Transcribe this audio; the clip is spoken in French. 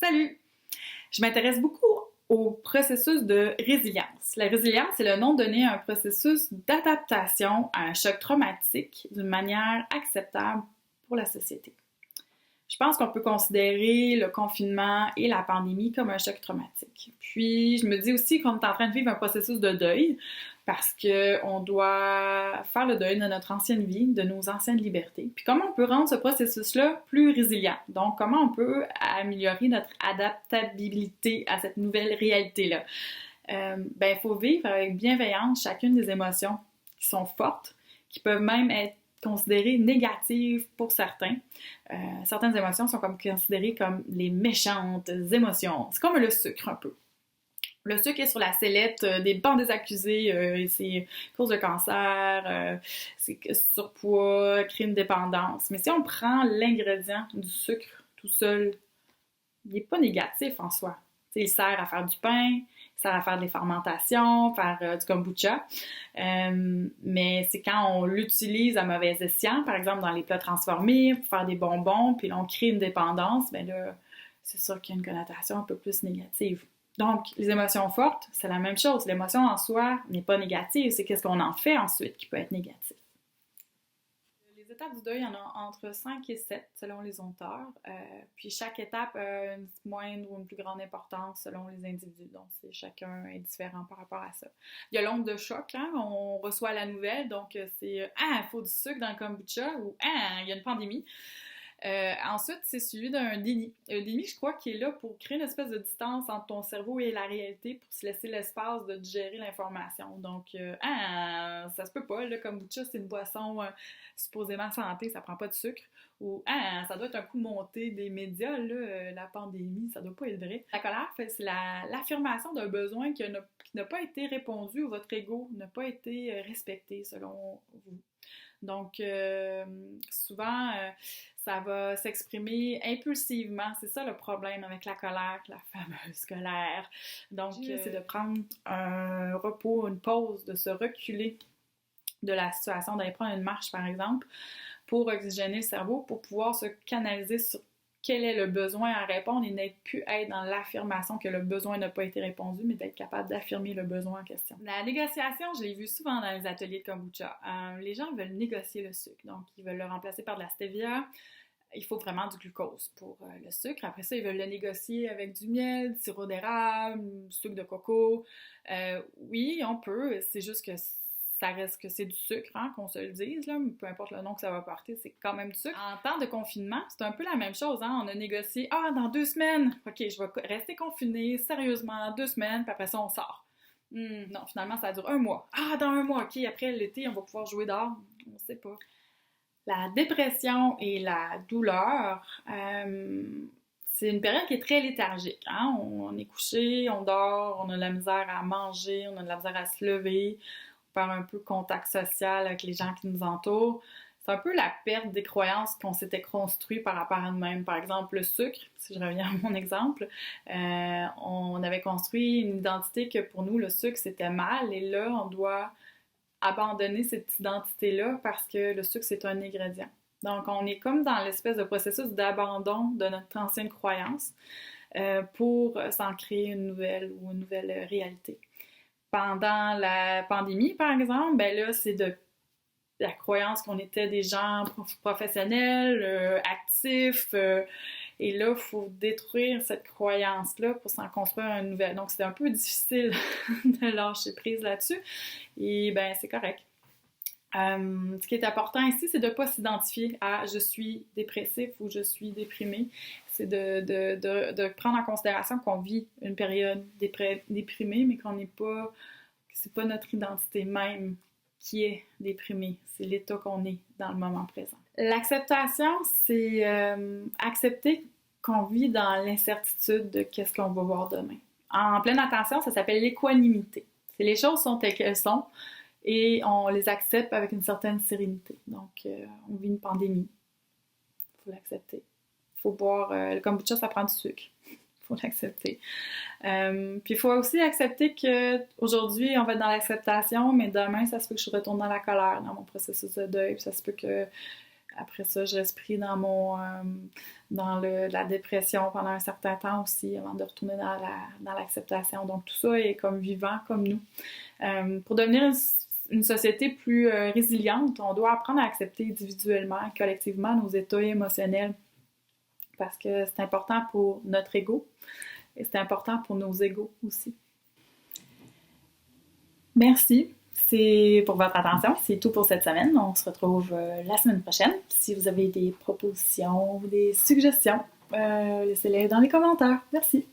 Salut! Je m'intéresse beaucoup au processus de résilience. La résilience, c'est le nom donné à un processus d'adaptation à un choc traumatique d'une manière acceptable pour la société. Je pense qu'on peut considérer le confinement et la pandémie comme un choc traumatique. Puis, je me dis aussi qu'on est en train de vivre un processus de deuil parce qu'on doit faire le deuil de notre ancienne vie, de nos anciennes libertés. Puis, comment on peut rendre ce processus-là plus résilient? Donc, comment on peut améliorer notre adaptabilité à cette nouvelle réalité-là? Il faut vivre avec bienveillance chacune des émotions qui sont fortes, qui peuvent même être considérées négatives pour certains. Certaines émotions sont considérées comme les méchantes émotions. C'est comme le sucre un peu. Le sucre est sur la sellette des bancs des accusés, c'est cause de cancer, c'est surpoids, crée une dépendance. Mais si on prend l'ingrédient du sucre tout seul, il n'est pas négatif en soi. T'sais, il sert à faire du pain, il sert à faire des fermentations, faire du kombucha. Mais c'est quand on l'utilise à mauvais escient, par exemple dans les plats transformés, pour faire des bonbons, puis là, on crée une dépendance, ben là, c'est sûr qu'il y a une connotation un peu plus négative. Donc, les émotions fortes, c'est la même chose. L'émotion en soi n'est pas négative, c'est qu'est-ce qu'on en fait ensuite qui peut être négatif. Les étapes du deuil, il y en a entre 5 et 7 selon les auteurs. Puis chaque étape a une moindre ou une plus grande importance selon les individus. Donc, chacun est différent par rapport à ça. Il y a l'onde de choc, hein? On reçoit la nouvelle, donc c'est « Ah, il faut du sucre dans le kombucha » ou « Ah, il y a une pandémie ». Ensuite, c'est suivi d'un déni. Un déni, je crois, qui est là pour créer une espèce de distance entre ton cerveau et la réalité pour se laisser l'espace de digérer l'information. Donc, ça se peut pas, le kombucha, c'est une boisson supposément santé, ça prend pas de sucre. Ou, ça doit être un coup monté des médias, là, la pandémie, ça doit pas être vrai. La colère, c'est l'affirmation d'un besoin qui n'a pas été répondu ou votre ego n'a pas été respecté selon vous. Donc, souvent, ça va s'exprimer impulsivement. C'est ça le problème avec la colère, la fameuse colère. Donc, c'est de prendre un repos, une pause, de se reculer de la situation, d'aller prendre une marche, par exemple, pour oxygéner le cerveau, pour pouvoir se canaliser sur quel est le besoin à répondre et n'être plus être dans l'affirmation que le besoin n'a pas été répondu, mais d'être capable d'affirmer le besoin en question. La négociation, je l'ai vu souvent dans les ateliers de kombucha. Les gens veulent négocier le sucre, donc ils veulent le remplacer par de la stevia. Il faut vraiment du glucose pour le sucre. Après ça, ils veulent le négocier avec du miel, du sirop d'érable, du sucre de coco. Oui, on peut, c'est juste que ça reste que c'est du sucre, hein, qu'on se le dise, là, peu importe le nom que ça va porter, c'est quand même du sucre. En temps de confinement, c'est un peu la même chose, hein, on a négocié, dans 2 semaines, ok, je vais rester confiné, sérieusement, 2 semaines, puis après ça, on sort. Non, finalement, ça dure 1 mois. Dans 1 mois, ok, après l'été, on va pouvoir jouer dehors, on sait pas. La dépression et la douleur, c'est une période qui est très léthargique. Hein? On est couché, on dort, on a de la misère à manger, on a de la misère à se lever, faire un peu contact social avec les gens qui nous entourent. C'est un peu la perte des croyances qu'on s'était construit par rapport à nous-mêmes. Par exemple, le sucre, si je reviens à mon exemple, on avait construit une identité que pour nous, le sucre, c'était mal. Et là, on doit abandonner cette identité-là parce que le sucre, c'est un ingrédient. Donc, on est comme dans l'espèce de processus d'abandon de notre ancienne croyance pour s'en créer une nouvelle ou une nouvelle réalité. Pendant la pandémie, par exemple, ben là, c'est de la croyance qu'on était des gens professionnels, actifs, et là, il faut détruire cette croyance-là pour s'en construire une nouvelle. Donc, c'est un peu difficile de lâcher prise là-dessus, et ben c'est correct. Ce qui est important ici, c'est de ne pas s'identifier à « je suis dépressif » ou « je suis déprimé ». C'est de prendre en considération qu'on vit une période déprimée, mais qu'on n'est pas... c'est pas notre identité même qui est déprimée. C'est l'état qu'on est dans le moment présent. L'acceptation, c'est accepter qu'on vit dans l'incertitude de qu'est-ce qu'on va voir demain. En pleine attention, ça s'appelle l'équanimité. C'est les choses sont telles qu'elles sont et on les accepte avec une certaine sérénité. Donc, on vit une pandémie. Il faut l'accepter. Il faut boire... le kombucha, ça prend du sucre. Il faut l'accepter. Puis il faut aussi accepter qu'aujourd'hui, on va être dans l'acceptation, mais demain, ça se peut que je retourne dans la colère, dans mon processus de deuil. Puis ça se peut que Après ça, je reste pris dans la dépression pendant un certain temps aussi, avant de retourner dans l'acceptation. Donc tout ça est comme vivant, comme nous. Pour devenir une société plus résiliente, on doit apprendre à accepter individuellement, collectivement, nos états émotionnels, parce que c'est important pour notre ego et c'est important pour nos égos aussi. Merci. C'est pour votre attention. C'est tout pour cette semaine. On se retrouve la semaine prochaine. Si vous avez des propositions ou des suggestions, laissez-les dans les commentaires. Merci.